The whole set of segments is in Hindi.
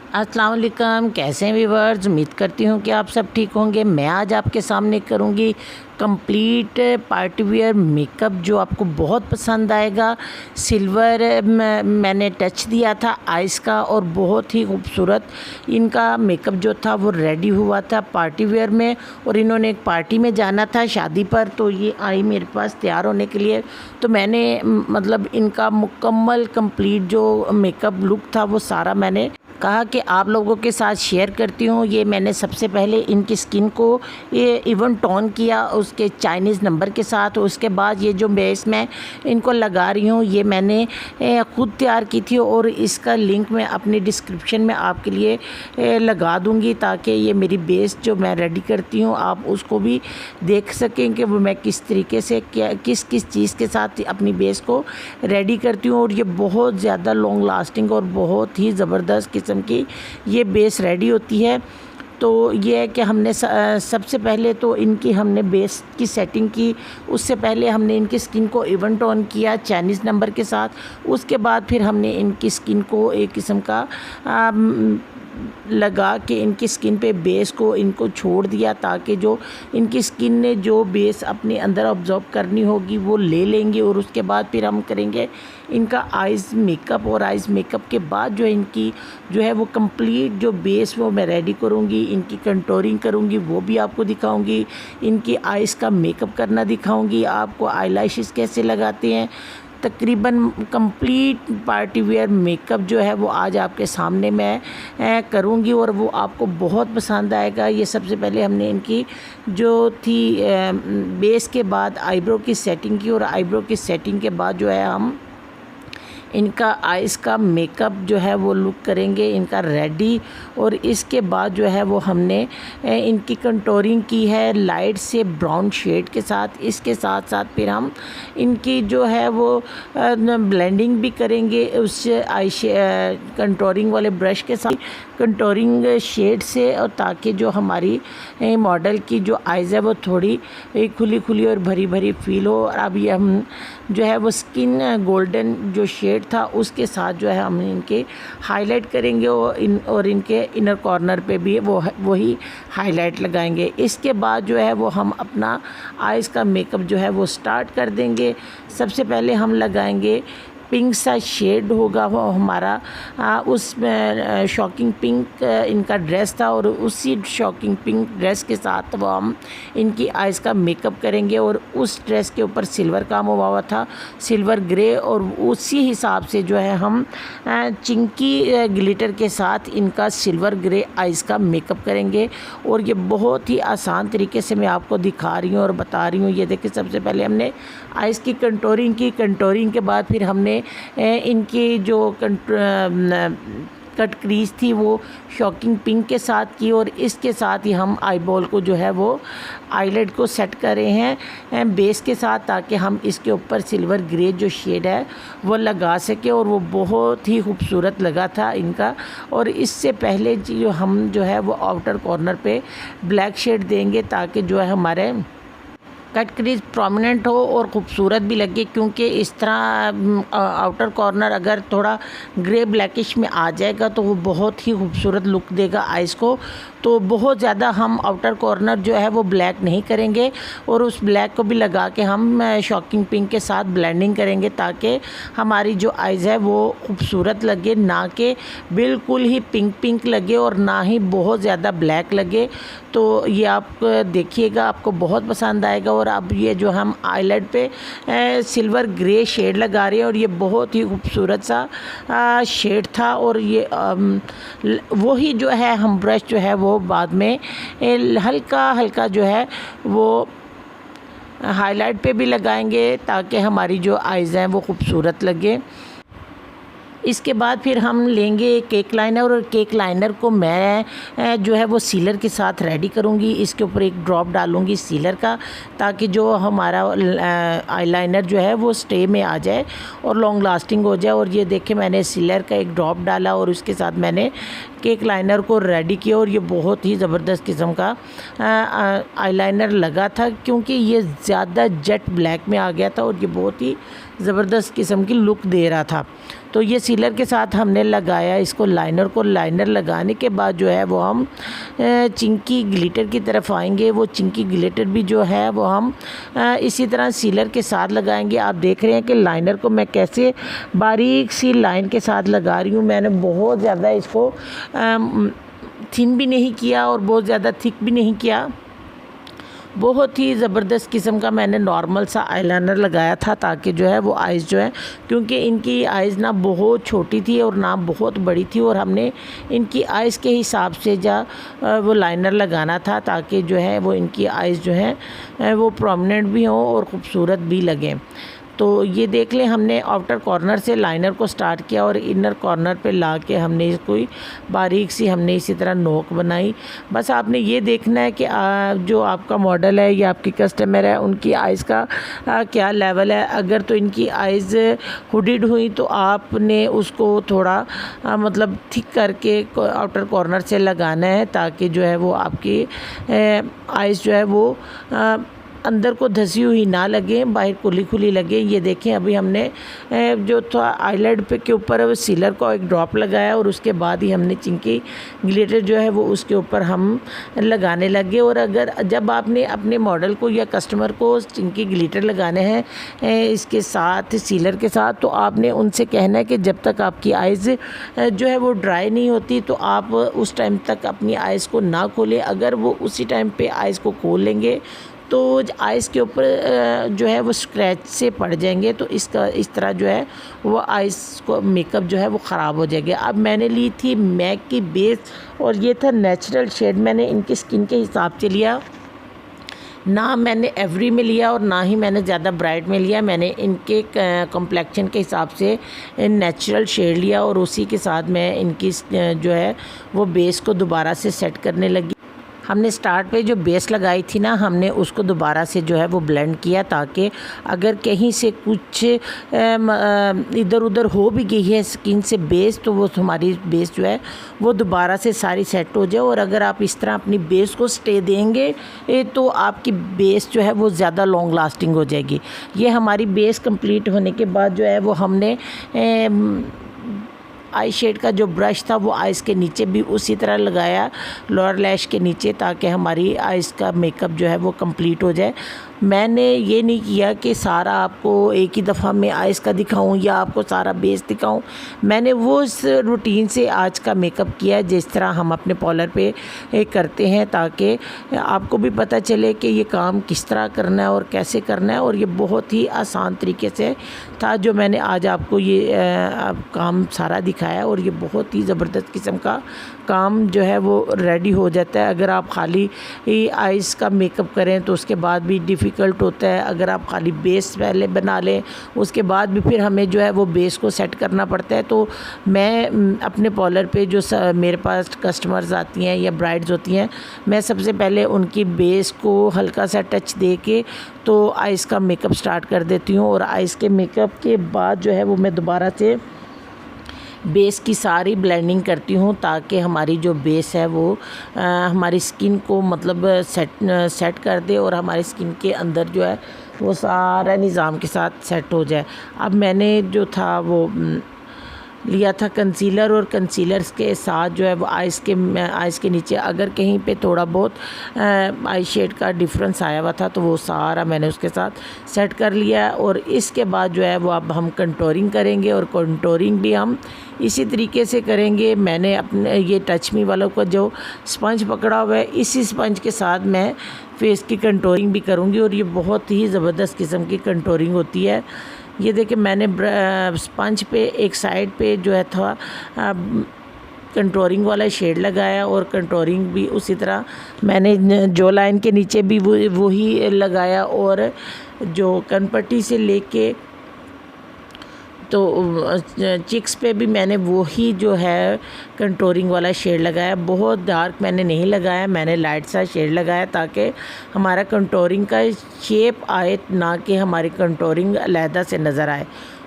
अस्सलाम वालेकुम, कैसे हैं व्यूवर्स। उम्मीद करती हूँ कि आप सब ठीक होंगे। मैं आज आपके सामने करूँगी कंप्लीट पार्टी वियर मेकअप जो आपको बहुत पसंद आएगा। सिल्वर मैंने टच दिया था आइस का और बहुत ही खूबसूरत इनका मेकअप जो था वो रेडी हुआ था पार्टी वियर में। और इन्होंने एक पार्टी में जाना था शादी पर, तो ये आई मेरे पास तैयार होने के लिए। तो मैंने मतलब इनका मुकम्मल कंप्लीट जो मेकअप लुक था वो सारा मैंने कहा कि आप लोगों के साथ शेयर करती हूँ। ये मैंने सबसे पहले इनकी स्किन को ये इवन टोन किया उसके चाइनीज़ नंबर के साथ। उसके बाद ये जो बेस मैं इनको लगा रही हूँ ये मैंने ख़ुद तैयार की थी और इसका लिंक मैं अपनी डिस्क्रिप्शन में आपके लिए लगा दूँगी, ताकि ये मेरी बेस जो मैं रेडी करती हूँ आप उसको भी देख सकें कि वो मैं किस तरीके से क्या किस किस चीज़ के साथ अपनी बेस को रेडी करती हूँ। और ये बहुत ज़्यादा लॉन्ग लास्टिंग और बहुत ही ज़बरदस्त किस्म की ये बेस रेडी होती है। तो ये है कि हमने सबसे पहले तो इनकी हमने बेस की सेटिंग की। उससे पहले हमने इनकी स्किन को इवन टोन किया चाइनीज़ नंबर के साथ। उसके बाद फिर हमने इनकी स्किन को एक किस्म का लगा के इनकी स्किन पे बेस को इनको छोड़ दिया, ताकि जो इनकी स्किन ने जो बेस अपने अंदर ऑब्जॉर्व करनी होगी वो ले लेंगे। और उसके बाद फिर हम करेंगे इनका आइज़ मेकअप। और आइज़ मेकअप के बाद जो इनकी जो है वो कंप्लीट जो बेस वो मैं रेडी करूँगी। इनकी कंटूरिंग करूँगी वो भी आपको दिखाऊँगी। इनकी आइज़ का मेकअप करना दिखाऊँगी आपको, आईलैशेस कैसे लगाते हैं। तकरीबन कंप्लीट पार्टी वियर मेकअप जो है वो आज आपके सामने मैं करूँगी और वो आपको बहुत पसंद आएगा। ये सबसे पहले हमने इनकी जो थी बेस के बाद आईब्रो की सेटिंग की, और आईब्रो की सेटिंग के बाद जो है हम इनका आइज़ का मेकअप जो है वो लुक करेंगे इनका रेडी। और इसके बाद जो है वो हमने इनकी कंटूरिंग की है लाइट से ब्राउन शेड के साथ। इसके साथ साथ फिर हम इनकी जो है वो ब्लेंडिंग भी करेंगे उस आई कंटूरिंग वाले ब्रश के साथ कंटूरिंग शेड से, और ताकि जो हमारी मॉडल की जो आइज़ है वो थोड़ी खुली खुली और भरी भरी फील हो। और अब ये हम जो है वो स्किन गोल्डन जो शेड था उसके साथ जो है हम इनके हाईलाइट करेंगे और इनके इनर कॉर्नर पे भी वही हाईलाइट लगाएंगे। इसके बाद जो है वो हम अपना आइज़ का मेकअप जो है वो स्टार्ट कर देंगे। सबसे पहले हम लगाएंगे पिंक सा शेड होगा वो हमारा उसमें शॉकिंग पिंक इनका ड्रेस था, और उसी शॉकिंग पिंक ड्रेस के साथ वो हम इनकी आइज़ का मेकअप करेंगे। और उस ड्रेस के ऊपर सिल्वर काम हुआ था, सिल्वर ग्रे, और उसी हिसाब से जो है हम चिंकी ग्लिटर के साथ इनका सिल्वर ग्रे आइज़ का मेकअप करेंगे। और ये बहुत ही आसान तरीके से मैं आपको दिखा रही हूँ और बता रही हूँ। ये देखिए सबसे पहले हमने आइज़ की कंटूरिंग की, कंटूरिंग के बाद फिर हमने इनकी जो कट क्रीज थी वो शॉकिंग पिंक के साथ की, और इसके साथ ही हम आईबॉल को जो है वो आईलेट को सेट कर रहे हैं बेस के साथ, ताकि हम इसके ऊपर सिल्वर ग्रे जो शेड है वो लगा सके। और वो बहुत ही खूबसूरत लगा था इनका। और इससे पहले जो हम जो है वो आउटर कॉर्नर पे ब्लैक शेड देंगे, ताकि जो है हमारे कट क्रीज प्रोमिनेंट हो और ख़ूबसूरत भी लगे। क्योंकि इस तरह आउटर कॉर्नर अगर थोड़ा ग्रे ब्लैकिश में आ जाएगा तो वो बहुत ही खूबसूरत लुक देगा आइज़ को। तो बहुत ज़्यादा हम आउटर कॉर्नर जो है वो ब्लैक नहीं करेंगे, और उस ब्लैक को भी लगा के हम शॉकिंग पिंक के साथ ब्लेंडिंग करेंगे, ताकि हमारी जो आइज़ है वो खूबसूरत लगे, ना कि बिल्कुल ही पिंक पिंक लगे और ना ही बहुत ज़्यादा ब्लैक लगे। तो ये आप देखिएगा, आपको बहुत पसंद आएगा। और अब ये जो हम आईलाइट पे सिल्वर ग्रे शेड लगा रहे हैं, और ये बहुत ही खूबसूरत सा शेड था। और ये वही जो है हम ब्रश जो है वो बाद में हल्का हल्का जो है वो हाईलाइट पे भी लगाएंगे, ताकि हमारी जो आइज़ हैं वो खूबसूरत लगे। इसके बाद फिर हम लेंगे केक लाइनर, और केक लाइनर को मैं जो है वो सीलर के साथ रेडी करूँगी। इसके ऊपर एक ड्रॉप डालूँगी सीलर का, ताकि जो हमारा आईलाइनर जो है वो स्टे में आ जाए और लॉन्ग लास्टिंग हो जाए। और ये देखें मैंने सीलर का एक ड्रॉप डाला और उसके साथ मैंने केक लाइनर को रेडी किया। और ये बहुत ही ज़बरदस्त किस्म का आईलाइनर लगा था, क्योंकि ये ज़्यादा जेट ब्लैक में आ गया था और ये बहुत ही ज़बरदस्त किस्म की लुक दे रहा था। तो ये सीलर के साथ हमने लगाया इसको लाइनर को। लाइनर लगाने के बाद जो है वो हम चिंकी ग्लिटर की तरफ आएंगे। वो चिंकी ग्लिटर भी जो है वो हम इसी तरह सीलर के साथ लगाएंगे। आप देख रहे हैं कि लाइनर को मैं कैसे बारीक सी लाइन के साथ लगा रही हूँ। मैंने बहुत ज़्यादा इसको थिन भी नहीं किया और बहुत ज़्यादा थिक भी नहीं किया। बहुत ही ज़बरदस्त किस्म का मैंने नॉर्मल सा आईलाइनर लगाया था, ताकि जो है वो आइज़ जो है, क्योंकि इनकी आइज़ ना बहुत छोटी थी और ना बहुत बड़ी थी, और हमने इनकी आइज़ के हिसाब से वो लाइनर लगाना था, ताकि जो है वो इनकी आइज़ जो है वो प्रोमिनेंट भी हों और ख़ूबसूरत भी लगें। तो ये देख लें, हमने आउटर कॉर्नर से लाइनर को स्टार्ट किया और इनर कॉर्नर पे ला के हमने इसको बारीक सी हमने इसी तरह नोक बनाई। बस आपने ये देखना है कि जो आपका मॉडल है या आपकी कस्टमर है, उनकी आइज़ का क्या लेवल है। अगर तो इनकी आइज़ हुडिड हुई तो आपने उसको थोड़ा मतलब थिक करके आउटर कॉर्नर से लगाना है, ताकि जो है वो आपकी आइज़ जो है वो अंदर को धसी हुई ना लगे, बाहर खुली खुली लगे। ये देखें, अभी हमने जो था आईलेड पे के ऊपर सीलर को एक ड्रॉप लगाया और उसके बाद ही हमने चिंकी ग्लिटर जो है वो उसके ऊपर हम लगाने लगे। और अगर जब आपने अपने मॉडल को या कस्टमर को चिंकी ग्लिटर लगाने हैं इसके साथ सीलर के साथ, तो आपने उनसे कहना है कि जब तक आपकी आइज़ जो है वो ड्राई नहीं होती तो आप उस टाइम तक अपनी आइज़ को ना खोलें। अगर वो उसी टाइम पे आइज़ को खोल लेंगे तो आइज़ के ऊपर जो है वो स्क्रैच से पड़ जाएंगे, तो इस तरह जो है वो आइज़ को मेकअप जो है वो ख़राब हो जाएगा। अब मैंने ली थी मैक की बेस और ये था नेचुरल शेड। मैंने इनकी स्किन के हिसाब से लिया, ना मैंने एवरी में लिया और ना ही मैंने ज़्यादा ब्राइट में लिया। मैंने इनके कॉम्प्लेक्शन के हिसाब से नेचुरल शेड लिया और उसी के साथ मैं इनकी जो है वो बेस को दोबारा से सेट करने लगी। हमने स्टार्ट पे जो बेस लगाई थी ना, हमने उसको दोबारा से जो है वो ब्लेंड किया, ताकि अगर कहीं से कुछ इधर उधर हो भी गई है स्किन से बेस, तो वो हमारी बेस जो है वो दोबारा से सारी सेट हो जाए। और अगर आप इस तरह अपनी बेस को स्टे देंगे तो आपकी बेस जो है वो ज़्यादा लॉन्ग लास्टिंग हो जाएगी। ये हमारी बेस कंप्लीट होने के बाद जो है वो हमने आई शेड का जो ब्रश था वो आइज़ के नीचे भी उसी तरह लगाया, लोअर लैश के नीचे, ताकि हमारी आइज़ का मेकअप जो है वो कंप्लीट हो जाए। मैंने ये नहीं किया कि सारा आपको एक ही दफ़ा में आइज़ का दिखाऊं या आपको सारा बेस दिखाऊं। मैंने वो इस रूटीन से आज का मेकअप किया जिस तरह हम अपने पार्लर पे करते हैं, ताकि आपको भी पता चले कि ये काम किस तरह करना है और कैसे करना है। और ये बहुत ही आसान तरीके से था जो मैंने आज आपको ये काम सारा दिखाया, और ये बहुत ही ज़बरदस्त किस्म का काम जो है वो रेडी हो जाता है। अगर आप खाली आइज़ का मेकअप करें तो उसके बाद भी डिफ़िकल्ट होता है। अगर आप खाली बेस पहले बना लें उसके बाद भी फिर हमें जो है वो बेस को सेट करना पड़ता है। तो मैं अपने पार्लर पे जो मेरे पास कस्टमर्स आती हैं या ब्राइड्स होती हैं, मैं सबसे पहले उनकी बेस को हल्का सा टच दे के तो आइज़ का मेकअप स्टार्ट कर देती हूँ। और आइज़ के मेकअप के बाद जो है वो मैं दोबारा से बेस की सारी ब्लेंडिंग करती हूँ, ताकि हमारी जो बेस है वो हमारी स्किन को मतलब सेट कर दे और हमारी स्किन के अंदर जो है वो सारा निज़ाम के साथ सेट हो जाए। अब मैंने जो था वो लिया था कंसीलर, और कंसीलर्स के साथ जो है वो आइज़ के नीचे अगर कहीं पे थोड़ा बहुत आई शेड का डिफरेंस आया हुआ था तो वो सारा मैंने उसके साथ सेट कर लिया। और इसके बाद जो है वो अब हम कंटूरिंग करेंगे, और कंटूरिंग भी हम इसी तरीके से करेंगे। मैंने अपने ये टच मी वालों का जो स्पंज पकड़ा हुआ है, इसी स्पंज के साथ मैं फेस की कंटूरिंग भी करूँगी, और ये बहुत ही ज़बरदस्त किस्म की कंटूरिंग होती है। ये देखिए, मैंने स्पंज पे एक साइड पे जो है था कंटूरिंग वाला शेड लगाया, और कंटूरिंग भी उसी तरह मैंने जो लाइन के नीचे भी वो ही लगाया, और जो कनपट्टी से लेके तो चिक्स पे भी मैंने वो ही जो है कंटूरिंग वाला शेड लगाया। बहुत डार्क मैंने नहीं लगाया, मैंने लाइट सा शेड लगाया, ताकि हमारा कंटूरिंग का शेप आए, ना कि हमारी कंटूरिंग अलहदा से नज़र आए।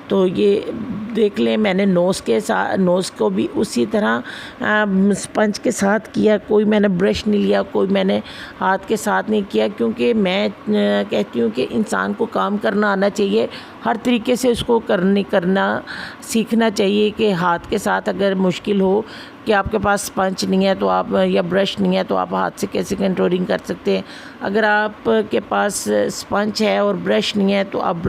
तो ये देख लें मैंने नोज़ को भी उसी तरह स्पंज के साथ किया। कोई मैंने ब्रश नहीं लिया, कोई मैंने हाथ के साथ नहीं किया, क्योंकि मैं कहती हूँ कि इंसान को काम करना आना चाहिए, हर तरीके से उसको करना सीखना चाहिए। कि हाथ के साथ अगर मुश्किल हो कि आपके पास स्पंज नहीं है तो आप, या ब्रश नहीं है तो आप हाथ से कैसे कंटूरिंग कर सकते हैं। अगर आपके पास स्पंज है और ब्रश नहीं है तो आप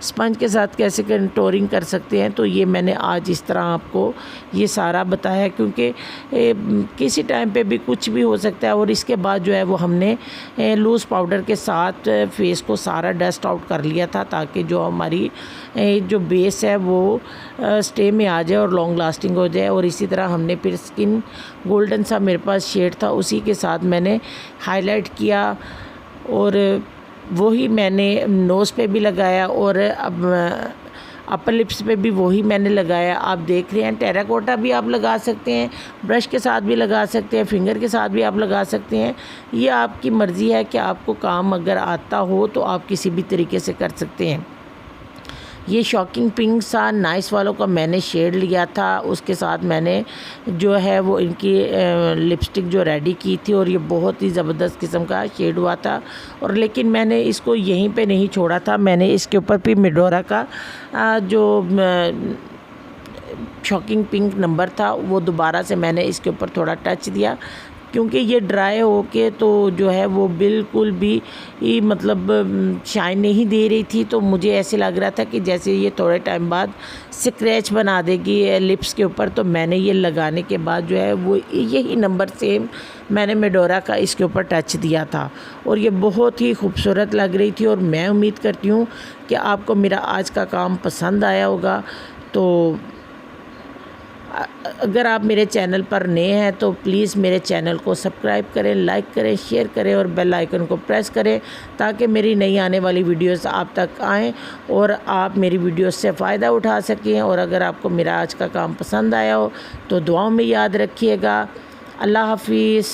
स्पंज के साथ कैसे कंटूरिंग कर सकते हैं। तो ये मैंने आज इस तरह आपको ये सारा बताया, क्योंकि किसी टाइम पे भी कुछ भी हो सकता है। और इसके बाद जो है वो हमने लूज़ पाउडर के साथ फेस को सारा डस्ट आउट कर लिया था, ताकि जो हमारी जो बेस है वो स्टे में आ जाए और लॉन्ग लास्टिंग हो जाए। और इसी तरह हमने फिर स्किन गोल्डन सा मेरे पास शेड था, उसी के साथ मैंने हाईलाइट किया और वही मैंने नोज़ पे भी लगाया और अब अपर लिप्स पे भी वही मैंने लगाया। आप देख रहे हैं टेराकोटा भी आप लगा सकते हैं, ब्रश के साथ भी लगा सकते हैं, फिंगर के साथ भी आप लगा सकते हैं। ये आपकी मर्ज़ी है कि आपको काम अगर आता हो तो आप किसी भी तरीके से कर सकते हैं। ये शॉकिंग पिंक सा नाइस वालों का मैंने शेड लिया था, उसके साथ मैंने जो है वो इनकी लिपस्टिक जो रेडी की थी और ये बहुत ही ज़बरदस्त किस्म का शेड हुआ था। और लेकिन मैंने इसको यहीं पे नहीं छोड़ा था, मैंने इसके ऊपर भी मिडोरा का जो शॉकिंग पिंक नंबर था वो दोबारा से मैंने इसके ऊपर थोड़ा टच दिया, क्योंकि ये ड्राई होके तो जो है वो बिल्कुल भी मतलब शाइन नहीं दे रही थी। तो मुझे ऐसे लग रहा था कि जैसे ये थोड़े टाइम बाद स्क्रैच बना देगी लिप्स के ऊपर। तो मैंने ये लगाने के बाद जो है वो यही नंबर सेम मैंने मिडोरा का इसके ऊपर टच दिया था और ये बहुत ही खूबसूरत लग रही थी। और मैं उम्मीद करती हूँ कि आपको मेरा आज का काम पसंद आया होगा। तो अगर आप मेरे चैनल पर नए हैं तो प्लीज़ मेरे चैनल को सब्सक्राइब करें, लाइक करें, शेयर करें और बेल आइकन को प्रेस करें, ताकि मेरी नई आने वाली वीडियोस आप तक आएँ और आप मेरी वीडियोस से फ़ायदा उठा सकें। और अगर आपको मेरा आज का काम पसंद आया हो तो दुआओं में याद रखिएगा। अल्लाह हाफिज़।